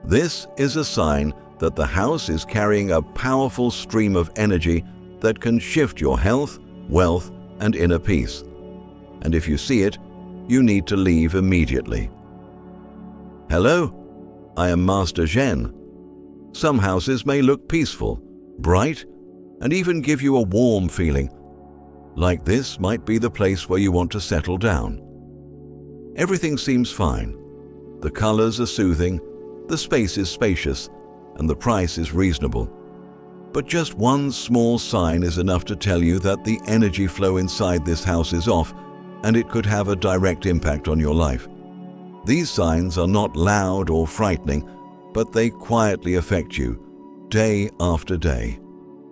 This is a sign that the house is carrying a powerful stream of energy that can shift your health, wealth, and inner peace. And if you see it, you need to leave immediately. Hello, I am Master Zhen. Some houses may look peaceful, bright, and even give you a warm feeling. Like this might be the place where you want to settle down. Everything seems fine. The colors are soothing, the space is spacious, and the price is reasonable. But just one small sign is enough to tell you that the energy flow inside this house is off, and it could have a direct impact on your life. These signs are not loud or frightening, but they quietly affect you, day after day.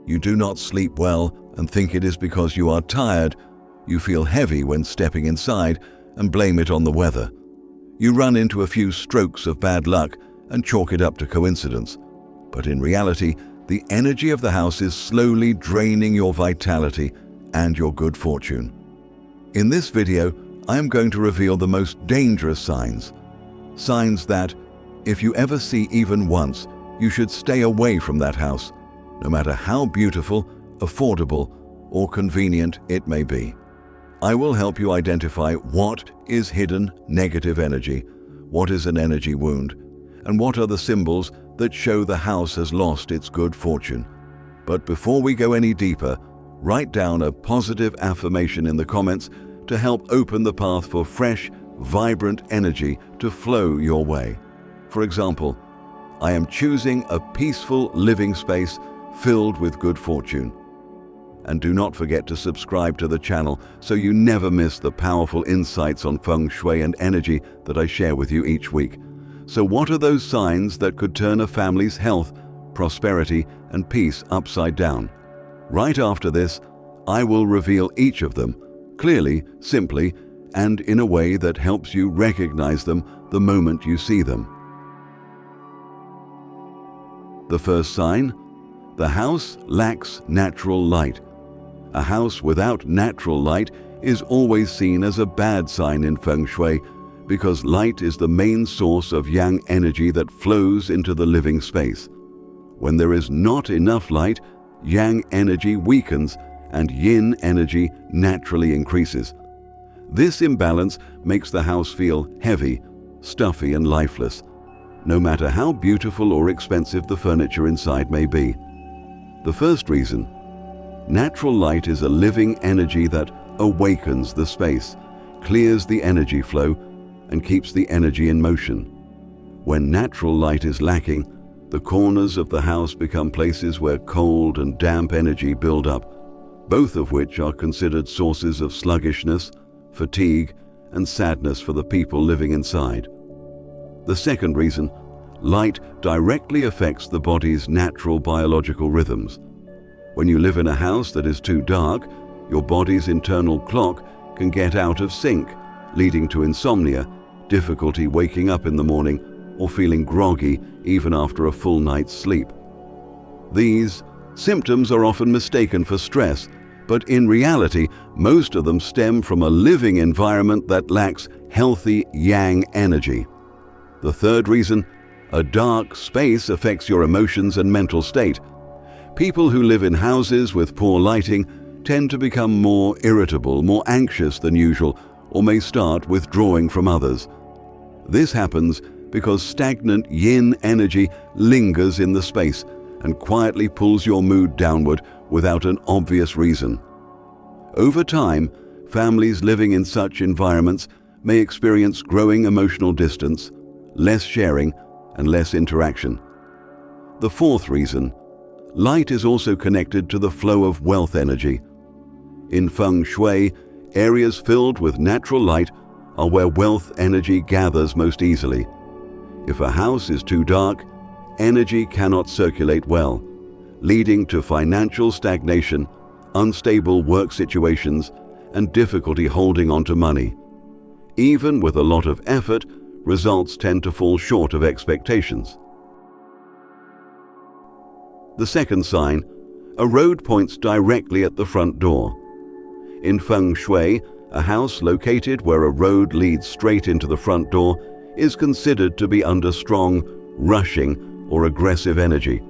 You do not sleep well and think it is because you are tired. You feel heavy when stepping inside and blame it on the weather. You run into a few strokes of bad luck and chalk it up to coincidence. But in reality, the energy of the house is slowly draining your vitality and your good fortune. In this video, I am going to reveal the most dangerous signs. Signs that, if you ever see even once, you should stay away from that house, no matter how beautiful, affordable, or convenient it may be. I will help you identify what is hidden negative energy, what is an energy wound, and what are the symbols that show the house has lost its good fortune. But before we go any deeper, write down a positive affirmation in the comments to help open the path for fresh, vibrant energy to flow your way. For example, I am choosing a peaceful living space filled with good fortune. And do not forget to subscribe to the channel so you never miss the powerful insights on Feng Shui and energy that I share with you each week. So what are those signs that could turn a family's health, prosperity, and peace upside down? Right after this, I will reveal each of them, clearly, simply, and in a way that helps you recognize them the moment you see them. The first sign: the house lacks natural light. A house without natural light is always seen as a bad sign in Feng Shui, because light is the main source of yang energy that flows into the living space. When there is not enough light, yang energy weakens and yin energy naturally increases. This imbalance makes the house feel heavy, stuffy, and lifeless, no matter how beautiful or expensive the furniture inside may be. The first reason: natural light is a living energy that awakens the space, clears the energy flow, and keeps the energy in motion. When natural light is lacking, the corners of the house become places where cold and damp energy build up, both of which are considered sources of sluggishness, fatigue, and sadness for the people living inside. The second reason: light directly affects the body's natural biological rhythms. When you live in a house that is too dark, your body's internal clock can get out of sync, leading to insomnia, difficulty waking up in the morning, or feeling groggy even after a full night's sleep. These symptoms are often mistaken for stress, but in reality, most of them stem from a living environment that lacks healthy yang energy. The third reason: a dark space affects your emotions and mental state. People who live in houses with poor lighting tend to become more irritable, more anxious than usual, or may start withdrawing from others. This happens because stagnant yin energy lingers in the space and quietly pulls your mood downward without an obvious reason. Over time, families living in such environments may experience growing emotional distance, less sharing, and less interaction. The fourth reason: light is also connected to the flow of wealth energy. In Feng Shui, areas filled with natural light are where wealth energy gathers most easily. If a house is too dark, energy cannot circulate well, leading to financial stagnation, unstable work situations, and difficulty holding on to money. Even with a lot of effort, results tend to fall short of expectations. The second sign: a road points directly at the front door. In Feng Shui, a house located where a road leads straight into the front door is considered to be under strong, rushing, or aggressive energy.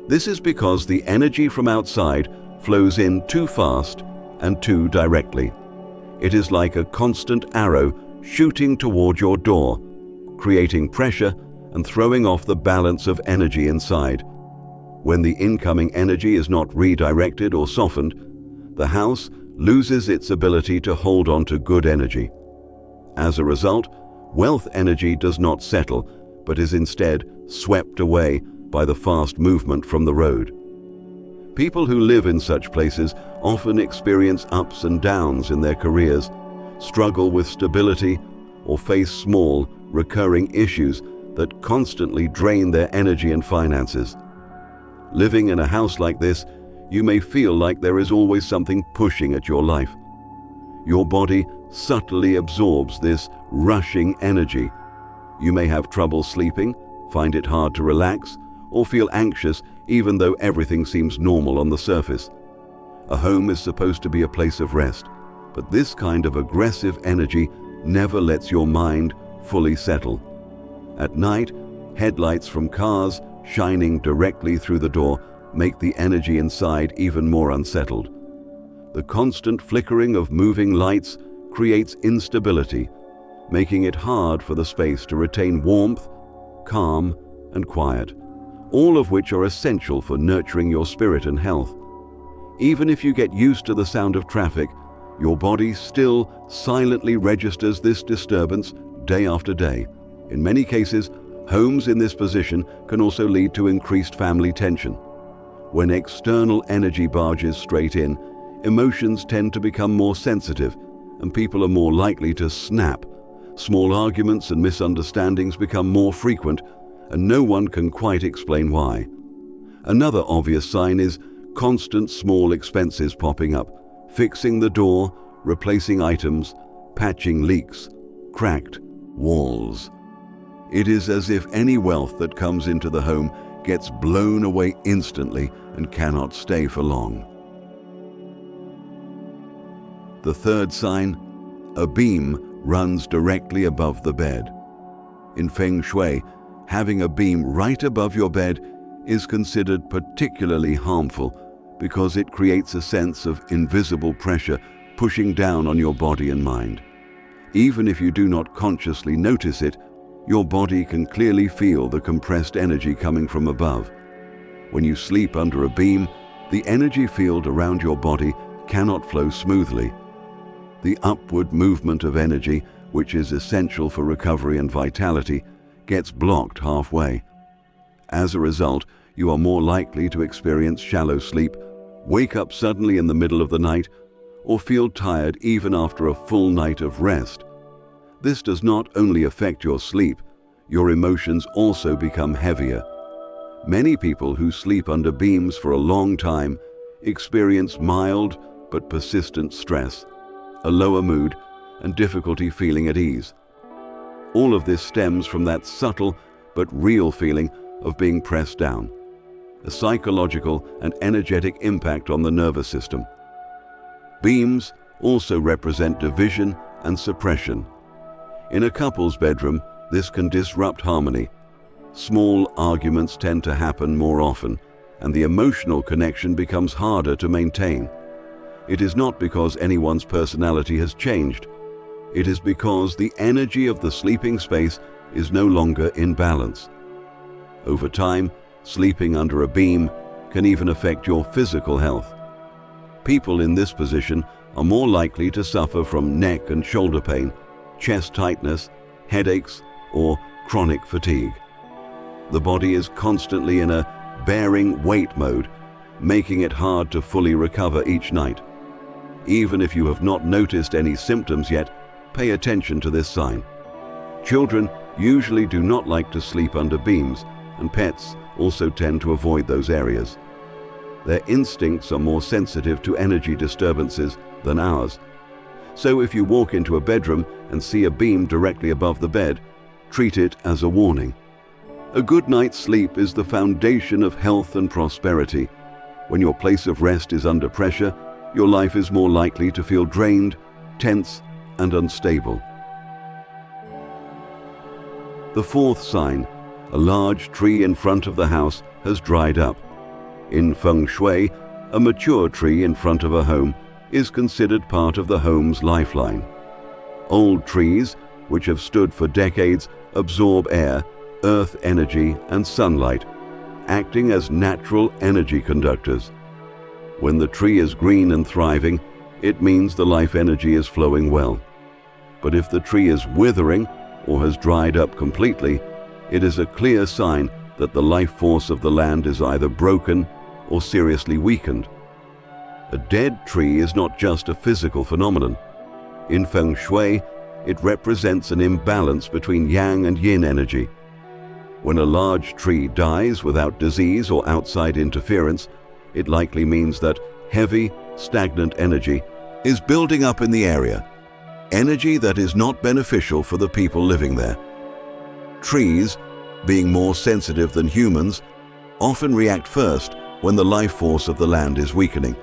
This is because the energy from outside flows in too fast and too directly. It is like a constant arrow shooting toward your door, creating pressure and throwing off the balance of energy inside. When the incoming energy is not redirected or softened, the house loses its ability to hold on to good energy. As a result, wealth energy does not settle, but is instead swept away by the fast movement from the road. People who live in such places often experience ups and downs in their careers, struggle with stability, or face small, recurring issues that constantly drain their energy and finances. Living in a house like this, you may feel like there is always something pushing at your life. Your body subtly absorbs this rushing energy. You may have trouble sleeping, find it hard to relax, or feel anxious even though everything seems normal on the surface. A home is supposed to be a place of rest, but this kind of aggressive energy never lets your mind fully settle. At night, headlights from cars shining directly through the door make the energy inside even more unsettled. The constant flickering of moving lights creates instability, making it hard for the space to retain warmth, calm, and quiet, all of which are essential for nurturing your spirit and health. Even if you get used to the sound of traffic, your body still silently registers this disturbance day after day. In many cases, homes in this position can also lead to increased family tension. When external energy barges straight in, emotions tend to become more sensitive, and people are more likely to snap. Small arguments and misunderstandings become more frequent, and no one can quite explain why. Another obvious sign is constant small expenses popping up: fixing the door, replacing items, patching leaks, cracked walls. It is as if any wealth that comes into the home gets blown away instantly and cannot stay for long. The third sign: a beam runs directly above the bed. In Feng Shui, having a beam right above your bed is considered particularly harmful because it creates a sense of invisible pressure pushing down on your body and mind. Even if you do not consciously notice it, your body can clearly feel the compressed energy coming from above. When you sleep under a beam, the energy field around your body cannot flow smoothly. The upward movement of energy, which is essential for recovery and vitality, gets blocked halfway. As a result, you are more likely to experience shallow sleep, wake up suddenly in the middle of the night, or feel tired even after a full night of rest. This does not only affect your sleep, your emotions also become heavier. Many people who sleep under beams for a long time experience mild but persistent stress, a lower mood, and difficulty feeling at ease. All of this stems from that subtle but real feeling of being pressed down, a psychological and energetic impact on the nervous system. Beams also represent division and suppression. In a couple's bedroom, this can disrupt harmony. Small arguments tend to happen more often, and the emotional connection becomes harder to maintain. It is not because anyone's personality has changed. It is because the energy of the sleeping space is no longer in balance. Over time, sleeping under a beam can even affect your physical health. People in this position are more likely to suffer from neck and shoulder pain, chest tightness, headaches, or chronic fatigue. The body is constantly in a bearing weight mode, making it hard to fully recover each night. Even if you have not noticed any symptoms yet, pay attention to this sign. Children usually do not like to sleep under beams, and pets also tend to avoid those areas. Their instincts are more sensitive to energy disturbances than ours. So if you walk into a bedroom and see a beam directly above the bed, treat it as a warning. A good night's sleep is the foundation of health and prosperity. When your place of rest is under pressure, your life is more likely to feel drained, tense, and unstable. The fourth sign: A large tree in front of the house has dried up. In Feng Shui, a mature tree in front of a home is considered part of the home's lifeline. Old trees, which have stood for decades, absorb air, earth energy, and sunlight, acting as natural energy conductors. When the tree is green and thriving, it means the life energy is flowing well. But if the tree is withering or has dried up completely, it is a clear sign that the life force of the land is either broken or seriously weakened. A dead tree is not just a physical phenomenon. In Feng Shui, it represents an imbalance between yang and yin energy. When a large tree dies without disease or outside interference, it likely means that heavy, stagnant energy is building up in the area, energy that is not beneficial for the people living there. Trees, being more sensitive than humans, often react first when the life force of the land is weakening.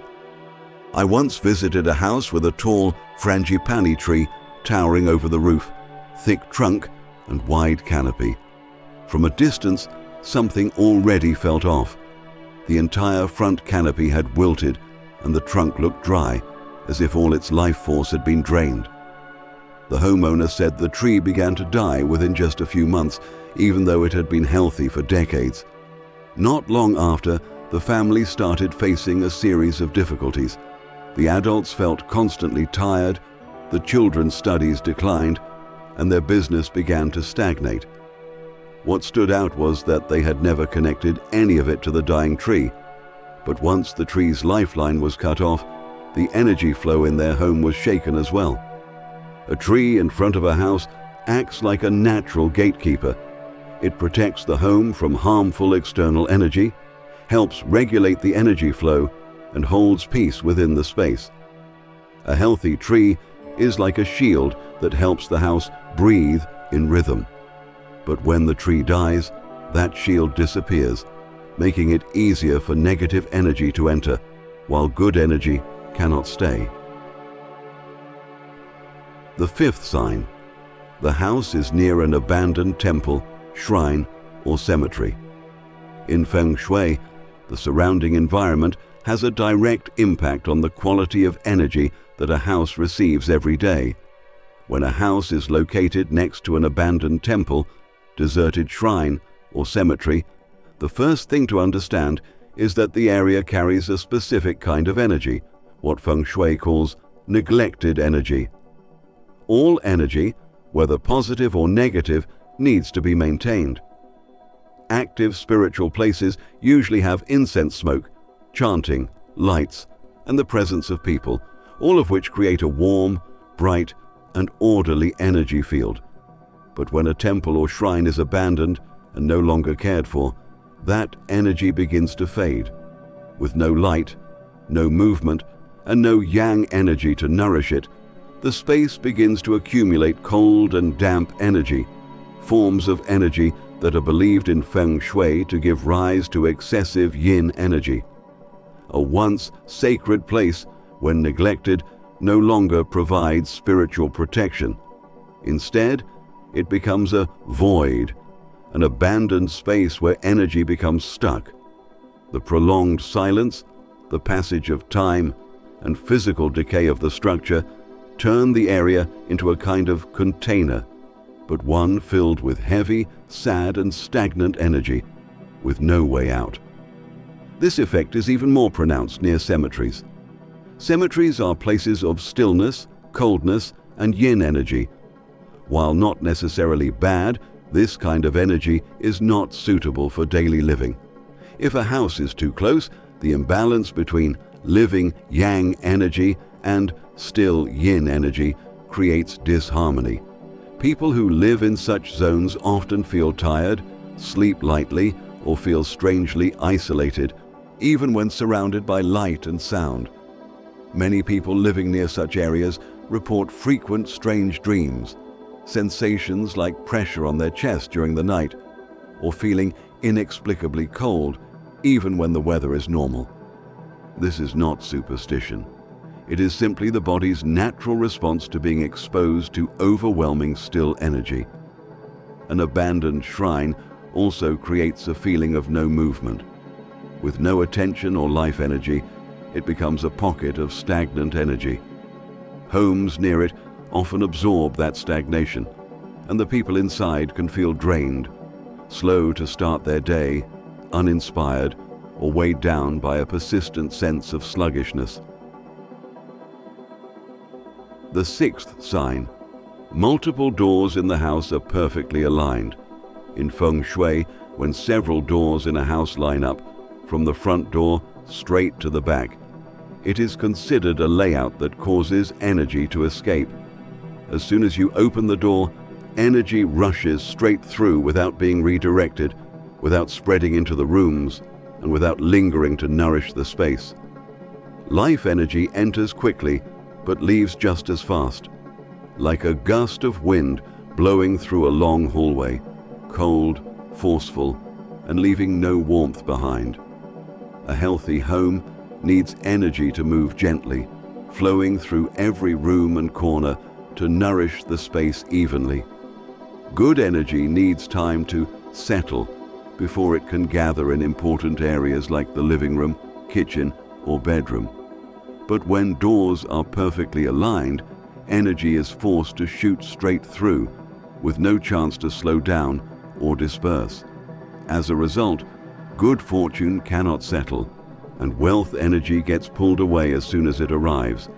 I once visited a house with a tall frangipani tree towering over the roof, thick trunk and wide canopy. From a distance, something already felt off. The entire front canopy had wilted and the trunk looked dry, as if all its life force had been drained. The homeowner said the tree began to die within just a few months, even though it had been healthy for decades. Not long after, the family started facing a series of difficulties. The adults felt constantly tired, the children's studies declined, and their business began to stagnate. What stood out was that they had never connected any of it to the dying tree. But once the tree's lifeline was cut off, the energy flow in their home was shaken as well. A tree in front of a house acts like a natural gatekeeper. It protects the home from harmful external energy, helps regulate the energy flow, and holds peace within the space. A healthy tree is like a shield that helps the house breathe in rhythm. But when the tree dies, that shield disappears, making it easier for negative energy to enter, while good energy cannot stay. The fifth sign: the house is near an abandoned temple, shrine, or cemetery. In Feng Shui, the surrounding environment has a direct impact on the quality of energy that a house receives every day. When a house is located next to an abandoned temple, deserted shrine, or cemetery, the first thing to understand is that the area carries a specific kind of energy, what Feng Shui calls neglected energy. All energy, whether positive or negative, needs to be maintained. Active spiritual places usually have incense smoke, chanting, lights, and the presence of people, all of which create a warm, bright, and orderly energy field. But when a temple or shrine is abandoned and no longer cared for, that energy begins to fade. With no light, no movement, and no yang energy to nourish it, the space begins to accumulate cold and damp energy, forms of energy that are believed in Feng Shui to give rise to excessive yin energy. A once sacred place, when neglected, no longer provides spiritual protection. Instead, it becomes a void, an abandoned space where energy becomes stuck. The prolonged silence, the passage of time, and physical decay of the structure turn the area into a kind of container, but one filled with heavy, sad, and stagnant energy, with no way out. This effect is even more pronounced near cemeteries. Cemeteries are places of stillness, coldness, and yin energy. While not necessarily bad, this kind of energy is not suitable for daily living. If a house is too close, the imbalance between living yang energy and still yin energy creates disharmony. People who live in such zones often feel tired, sleep lightly, or feel strangely isolated, even when surrounded by light and sound. Many people living near such areas report frequent strange dreams, sensations like pressure on their chest during the night, or feeling inexplicably cold even when the weather is normal. This is not superstition. It is simply the body's natural response to being exposed to overwhelming still energy. An abandoned shrine also creates a feeling of no movement. With no attention or life energy, it becomes a pocket of stagnant energy. Homes near it often absorb that stagnation, and the people inside can feel drained, slow to start their day, uninspired, or weighed down by a persistent sense of sluggishness. The sixth sign. Multiple doors in the house are perfectly aligned. In Feng Shui, when several doors in a house line up, from the front door straight to the back, it is considered a layout that causes energy to escape. As soon as you open the door, energy rushes straight through without being redirected, without spreading into the rooms, and without lingering to nourish the space. Life energy enters quickly, but leaves just as fast, like a gust of wind blowing through a long hallway, cold, forceful, and leaving no warmth behind. A healthy home needs energy to move gently, flowing through every room and corner to nourish the space evenly. Good energy needs time to settle before it can gather in important areas like the living room, kitchen, or bedroom. But when doors are perfectly aligned, energy is forced to shoot straight through, with no chance to slow down or disperse. As a result, good fortune cannot settle, and wealth energy gets pulled away as soon as it arrives.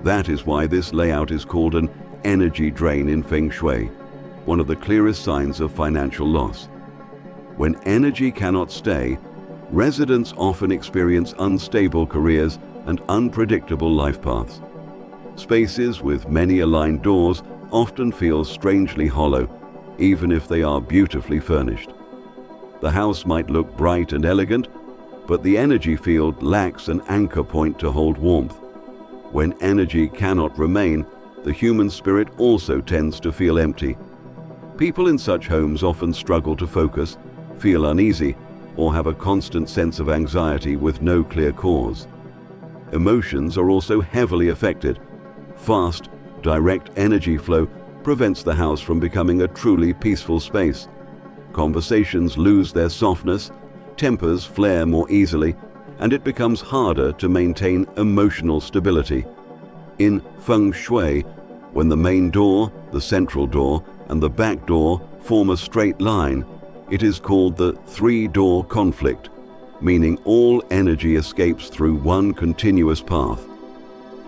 That is why this layout is called an energy drain in Feng Shui, one of the clearest signs of financial loss. When energy cannot stay, residents often experience unstable careers and unpredictable life paths. Spaces with many aligned doors often feel strangely hollow, even if they are beautifully furnished. The house might look bright and elegant, but the energy field lacks an anchor point to hold warmth. When energy cannot remain, the human spirit also tends to feel empty. People in such homes often struggle to focus, feel uneasy, or have a constant sense of anxiety with no clear cause. Emotions are also heavily affected. Fast, direct energy flow prevents the house from becoming a truly peaceful space. Conversations lose their softness, tempers flare more easily, and it becomes harder to maintain emotional stability. In Feng Shui, when the main door, the central door, and the back door form a straight line, it is called the three-door conflict, meaning all energy escapes through one continuous path.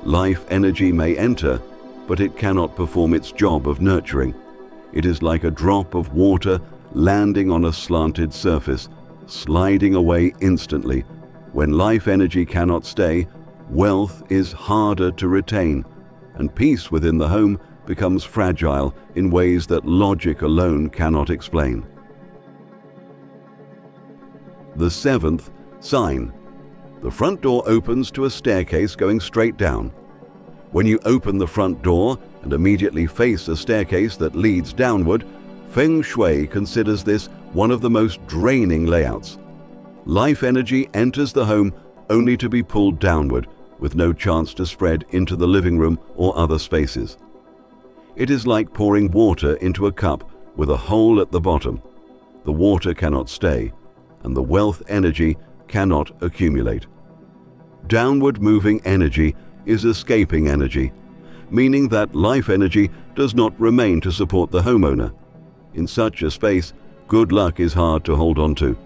Life energy may enter, but it cannot perform its job of nurturing. It is like a drop of water landing on a slanted surface, sliding away instantly. When life energy cannot stay, wealth is harder to retain, and peace within the home becomes fragile in ways that logic alone cannot explain. The seventh sign. The front door opens to a staircase going straight down. When you open the front door and immediately face a staircase that leads downward, Feng Shui considers this one of the most draining layouts. Life energy enters the home only to be pulled downward, with no chance to spread into the living room or other spaces. It is like pouring water into a cup with a hole at the bottom. The water cannot stay, and the wealth energy cannot accumulate. Downward moving energy is escaping energy, meaning that life energy does not remain to support the homeowner. In such a space, good luck is hard to hold on to.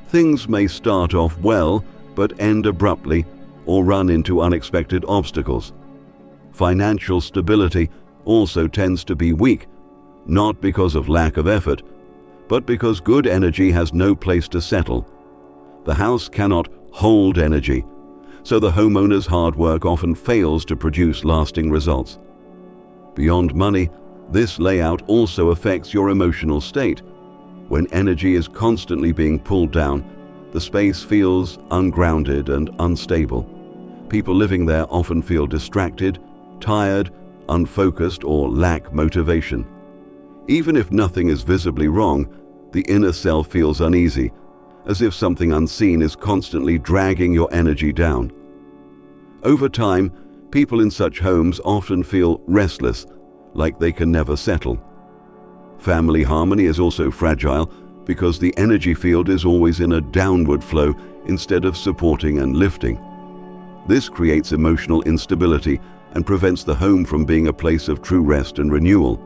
Things may start off well, but end abruptly or run into unexpected obstacles. Financial stability also tends to be weak, not because of lack of effort, but because good energy has no place to settle. The house cannot hold energy, so the homeowner's hard work often fails to produce lasting results. Beyond money, this layout also affects your emotional state. When energy is constantly being pulled down, the space feels ungrounded and unstable. People living there often feel distracted, tired, unfocused, or lack motivation. Even if nothing is visibly wrong, the inner self feels uneasy, as if something unseen is constantly dragging your energy down. Over time, people in such homes often feel restless, like they can never settle. Family harmony is also fragile because the energy field is always in a downward flow instead of supporting and lifting. This creates emotional instability and prevents the home from being a place of true rest and renewal.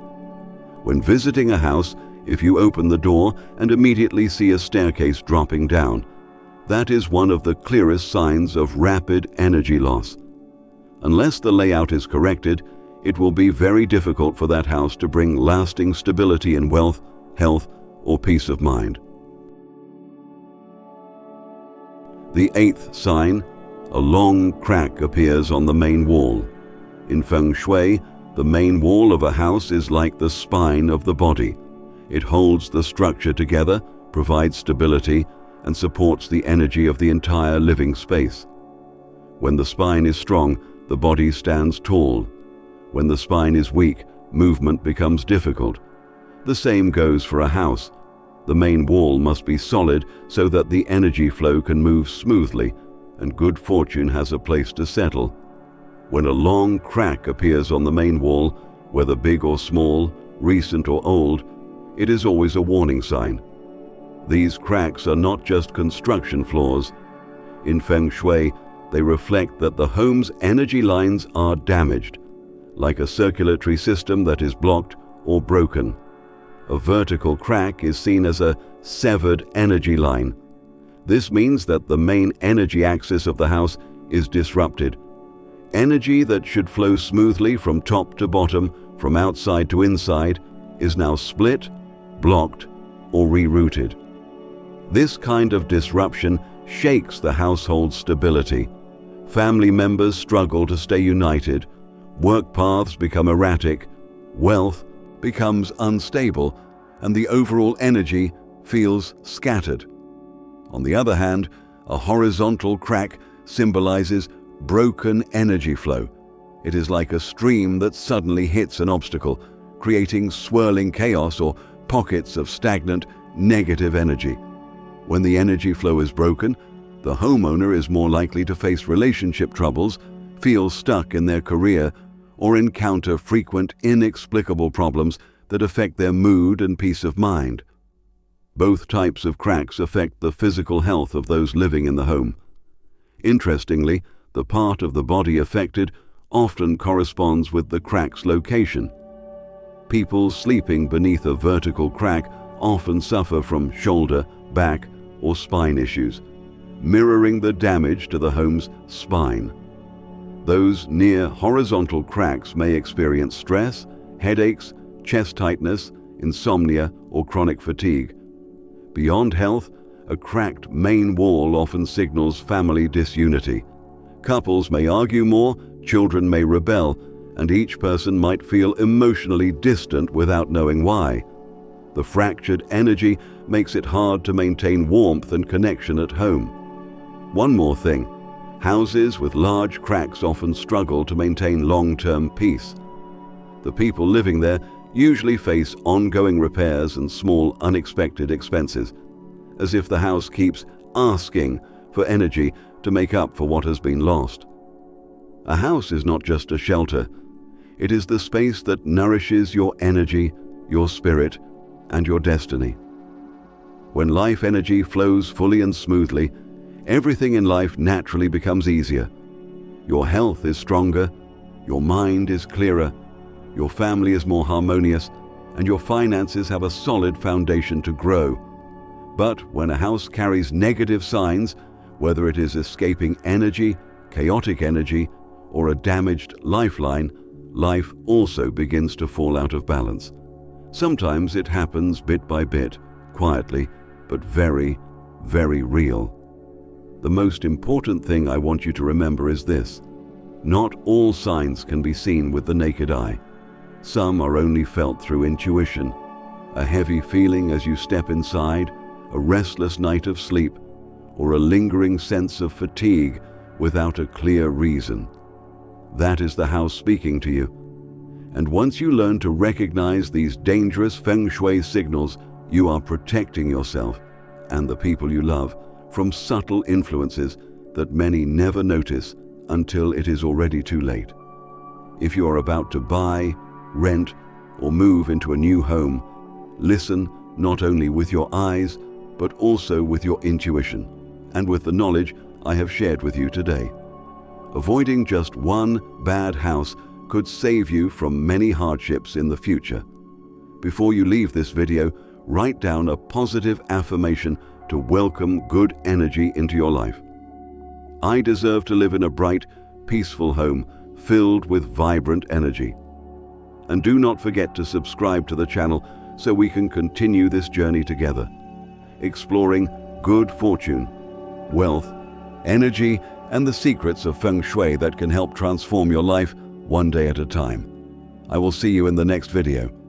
When visiting a house, if you open the door and immediately see a staircase dropping down, that is one of the clearest signs of rapid energy loss. Unless the layout is corrected, it will be very difficult for that house to bring lasting stability in wealth, health, or peace of mind. The eighth sign, a long crack appears on the main wall. In Feng Shui, the main wall of a house is like the spine of the body. It holds the structure together, provides stability, and supports the energy of the entire living space. When the spine is strong, the body stands tall. When the spine is weak, movement becomes difficult. The same goes for a house. The main wall must be solid so that the energy flow can move smoothly and good fortune has a place to settle. When a long crack appears on the main wall, whether big or small, recent or old, it is always a warning sign. These cracks are not just construction flaws. In Feng Shui, they reflect that the home's energy lines are damaged, like a circulatory system that is blocked or broken. A vertical crack is seen as a severed energy line. This means that the main energy axis of the house is disrupted. Energy that should flow smoothly from top to bottom, from outside to inside, is now split, blocked, or rerouted. This kind of disruption shakes the household's stability. Family members struggle to stay united, work paths become erratic, wealth becomes unstable, and the overall energy feels scattered. On the other hand, a horizontal crack symbolizes broken energy flow. It is like a stream that suddenly hits an obstacle, creating swirling chaos or pockets of stagnant, negative energy. When the energy flow is broken, the homeowner is more likely to face relationship troubles, feel stuck in their career, or encounter frequent, inexplicable problems that affect their mood and peace of mind. Both types of cracks affect the physical health of those living in the home. Interestingly, the part of the body affected often corresponds with the crack's location. People sleeping beneath a vertical crack often suffer from shoulder, back, or spine issues, mirroring the damage to the home's spine. Those near horizontal cracks may experience stress, headaches, chest tightness, insomnia, or chronic fatigue. Beyond health, a cracked main wall often signals family disunity. Couples may argue more, children may rebel, and each person might feel emotionally distant without knowing why. The fractured energy makes it hard to maintain warmth and connection at home. One more thing, houses with large cracks often struggle to maintain long-term peace. The people living there usually face ongoing repairs and small unexpected expenses, as if the house keeps asking for energy to make up for what has been lost. A house is not just a shelter. It is the space that nourishes your energy, your spirit, and your destiny. When life energy flows fully and smoothly, everything in life naturally becomes easier. Your health is stronger, your mind is clearer, your family is more harmonious, and your finances have a solid foundation to grow. But when a house carries negative signs, whether it is escaping energy, chaotic energy, or a damaged lifeline, life also begins to fall out of balance. Sometimes it happens bit by bit, quietly, but very, very real. The most important thing I want you to remember is this: not all signs can be seen with the naked eye. Some are only felt through intuition. A heavy feeling as you step inside, a restless night of sleep, or a lingering sense of fatigue without a clear reason. That is the house speaking to you. And once you learn to recognize these dangerous Feng Shui signals, you are protecting yourself and the people you love from subtle influences that many never notice until it is already too late. If you are about to buy, rent, or move into a new home, listen not only with your eyes, but also with your intuition and with the knowledge I have shared with you today. Avoiding just one bad house could save you from many hardships in the future. Before you leave this video, write down a positive affirmation to welcome good energy into your life. I deserve to live in a bright, peaceful home filled with vibrant energy. And do not forget to subscribe to the channel so we can continue this journey together, exploring good fortune, wealth, energy, and the secrets of Feng Shui that can help transform your life one day at a time. I will see you in the next video.